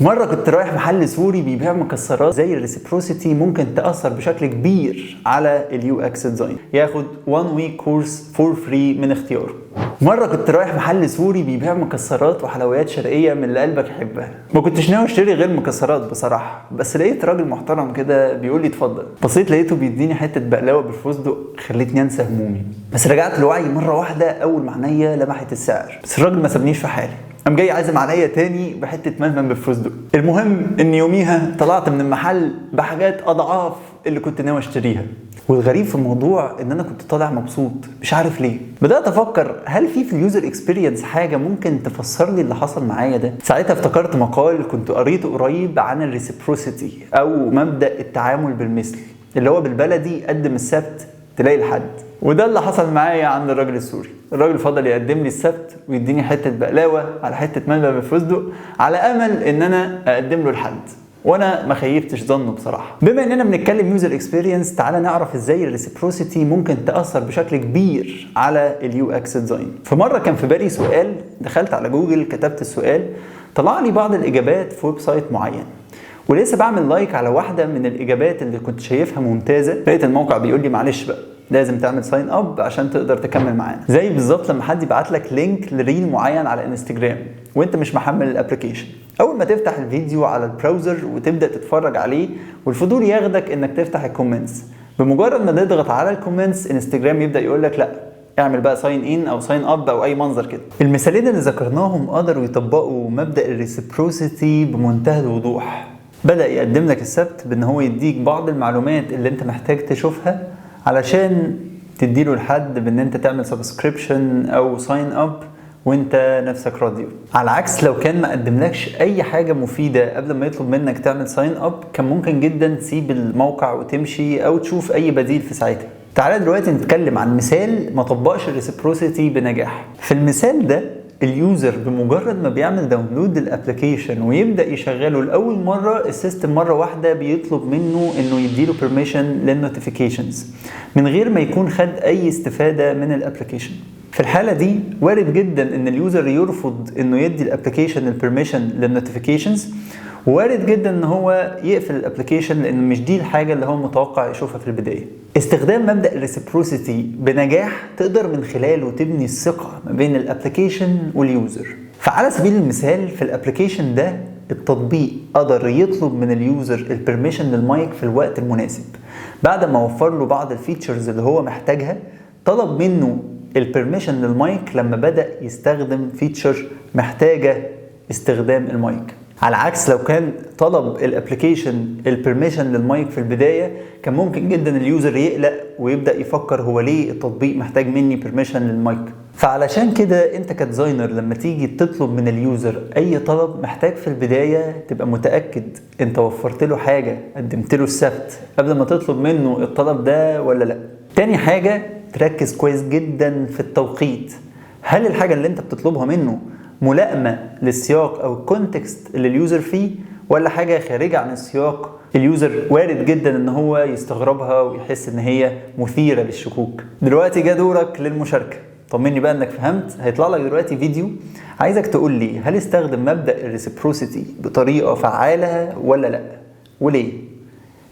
مرة كنت رايح محل سوري بيبيع مكسرات زي الريسبروسيتي ممكن تأثر بشكل كبير على اليو اكس ديزاين، ياخد 1 ويك كورس فور فري من اختياره. مرة كنت رايح محل سوري بيبيع مكسرات وحلويات شرقية من اللي قلبك يحبها. ما كنتش ناوي اشتري غير مكسرات بصراحة، بس لقيت راجل محترم كده بيقول لي اتفضل. بصيت لقيته بيديني حتة بقلاوة بالفستق خلتني انسى همومي، بس رجعت لوعي مرة واحدة اول ما عينيا لمحت السعر. بس الراجل ما سابنيش في حالي، قام جاي عازم عليا تاني بحته ملمن بالفستق. المهم ان يوميها طلعت من المحل بحاجات اضعاف اللي كنت ناوي اشتريها. والغريب في الموضوع ان انا كنت طالع مبسوط مش عارف ليه. بدات افكر هل في اليوزر اكسبيرينس حاجه ممكن تفسر لي اللي حصل معايا ده. ساعتها افتكرت مقال كنت قريته قريب عن الريسبروسيتي او مبدا التعامل بالمثل، اللي هو بالبلدي قدم السبت تلاقي الحد. وده اللي حصل معايا عند الراجل السوري. الراجل فضل يقدم لي السبت ويديني حته بقلاوه على حته ملبن بالفستق على امل ان انا اقدم له الحد، وانا ما خيبتش ظنه بصراحه. بما اننا بنتكلم يوزر اكسبيرينس، تعالى نعرف ازاي الريسبروسيتي ممكن تاثر بشكل كبير على اليو اكس ديزاين. في مره كان في بالي سؤال، دخلت على جوجل كتبت السؤال، طلع لي بعض الاجابات في ويب سايت معين، ولسه بعمل لايك على واحده من الاجابات اللي كنت شايفها ممتازه، لقيت الموقع بيقول لي معلش بقى لازم تعمل ساين اب عشان تقدر تكمل معانا. زي بالظبط لما حد يبعت لك لينك لريل معين على انستجرام وانت مش محمل الابلكيشن. اول ما تفتح الفيديو على البراوزر وتبدا تتفرج عليه والفضول ياخدك انك تفتح الكومنتس، بمجرد ما تضغط على الكومنتس انستجرام يبدا يقول لك لا اعمل بقى ساين ان او ساين اب او اي منظر كده. المثالين اللي ذكرناهم قدروا يطبقوا مبدا الريسبروسيتي بمنتهى الوضوح. بدأ يقدم لك السبت بان هو يديك بعض المعلومات اللي انت محتاج تشوفها علشان تديله الحد بان انت تعمل سبسكريبشن او ساين اب وانت نفسك راضي. على عكس لو كان ما قدملكش اي حاجه مفيده قبل ما يطلب منك تعمل ساين اب، كان ممكن جدا تسيب الموقع وتمشي او تشوف اي بديل في ساعتها. تعالى دلوقتي نتكلم عن مثال ما طبقش الريسبروسيتي بنجاح. في المثال ده اليوزر بمجرد ما بيعمل داونلود الابلكيشن ويبدا يشغله لاول مره، السيستم مره واحده بيطلب منه انه يديله بيرميشن للنوتيفيكيشنز من غير ما يكون خد اي استفاده من الابلكيشن. في الحاله دي وارد جدا ان اليوزر يرفض انه يدي الابلكيشن البيرميشن للنوتيفيكيشنز، وارد جدا ان هو يقفل الابلكيشن لان مش دي الحاجه اللي هو متوقع يشوفها في البدايه. استخدام مبدا الريسبروسيتي بنجاح تقدر من خلاله تبني الثقه ما بين الابلكيشن واليوزر. فعلى سبيل المثال في الابلكيشن ده التطبيق قدر يطلب من اليوزر البرميشن للمايك في الوقت المناسب. بعد ما وفر له بعض الفيتشرز اللي هو محتاجها، طلب منه البرميشن للمايك لما بدأ يستخدم فيتشر محتاجة استخدام المايك. على عكس لو كان طلب الابليكيشن البرميشن للمايك في البداية، كان ممكن جدا اليوزر يقلق ويبدأ يفكر هو ليه التطبيق محتاج مني برميشن للمايك. فعلشان كده انت كديزاينر لما تيجي تطلب من اليوزر اي طلب، محتاج في البداية تبقى متأكد انت وفرت له حاجة، قدمت له السبت قبل ما تطلب منه الطلب ده ولا لا. تاني حاجة، تركز كويس جدا في التوقيت. هل الحاجة اللي انت بتطلبها منه ملائمة للسياق او الكونتكست اللي اليوزر فيه، ولا حاجة خارجة عن السياق اليوزر وارد جدا ان هو يستغربها ويحس ان هي مثيرة للشكوك. دلوقتي جاء دورك للمشاركة. طمني بقى انك فهمت. هيطلع لك دلوقتي فيديو عايزك تقول لي هل استخدم مبدأ الريسبروسيتي بطريقة فعالة ولا لا، وليه.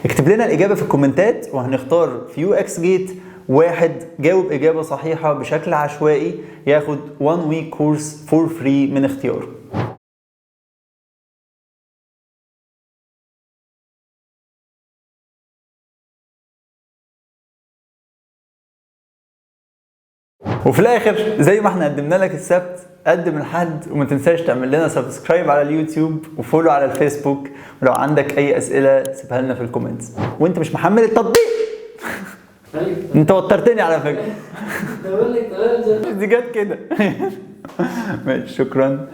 اكتب لنا الإجابة في الكومنتات وهنختار في يو اكس جيت واحد جاوب إجابة صحيحة بشكل عشوائي ياخد 1 ويك كورس فور فري من اختياره. وفي الاخر زي ما احنا قدمنا لك السبت، قدم الحد، وما تنساش تعمل لنا سبسكرايب على اليوتيوب وفولو على الفيسبوك. ولو عندك اي اسئله سيبها لنا في الكومنتس. وانت مش محمل التطبيق انت وترتني على فكره. دي جت كده. ماشي، شكرا.